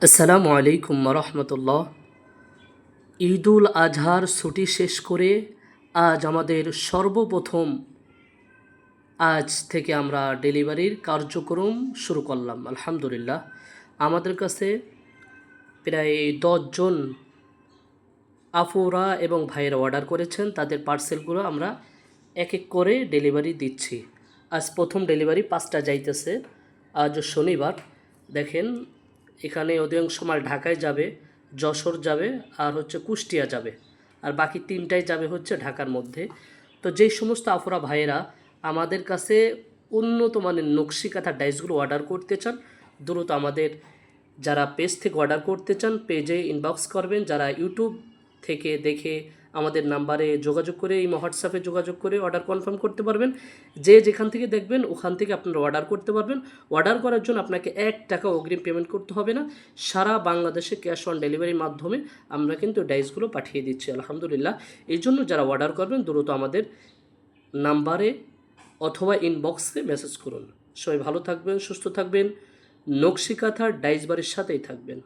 আসসালামু আলাইকুম রহমতুল্লাহ। ঈদুল আজহার ছুটি শেষ করে আজ আমাদের সর্বপ্রথম আজ থেকে আমরা ডেলিভারির কার্যক্রম শুরু করলাম। আলহামদুলিল্লাহ, আমাদের কাছে প্রায় 10 জন আপুরা এবং ভাইয়েরা অর্ডার করেছেন। তাদের পার্সেলগুলো আমরা এক এক করে ডেলিভারি দিচ্ছি। আজ প্রথম ডেলিভারি 5টা যাইতেছে। আজ শনিবার। দেখেন, এখানে অধিকাংশ মাল ঢাকায় যাবে, যশোর যাবে, আর কুষ্টিয়া যাবে, আর বাকি 3টাই যাবে ঢাকার মধ্যে। তো যেই সমস্ত আপুরা ভাইয়েরা আমাদের কাছে উন্নত মানের নকশি কাঁথা ডাইসগুলো অর্ডার করতে চান, দ্রুত আমাদের যারা পেজ থেকে অর্ডার করতে চান পেজে ইনবক্স করবেন। যারা ইউটিউব থেকে দেখে আমাদের নাম্বারে যোগাযোগ করে এই হোয়াটসঅ্যাপে যোগাযোগ করে অর্ডার কনফার্ম করতে পারবেন। যে যেখান থেকে দেখবেন ওখান থেকে আপনারা অর্ডার করতে পারবেন। অর্ডার করার জন্য আপনাকে 1 টাকা অগ্রিম পেমেন্ট করতে হবে না। সারা বাংলাদেশে ক্যাশ অন ডেলিভারির মাধ্যমে আমরা কিন্তু ডাইসগুলো পাঠিয়ে দিচ্ছি আলহামদুলিল্লাহ। এই জন্য যারা অর্ডার করবেন দ্রুত আমাদের নাম্বারে অথবা ইনবক্সে মেসেজ করুন। সবাই ভালো থাকবেন, সুস্থ থাকবেন, নকশি কাঁথার ডাইস বাড়ির সাথেই থাকবেন।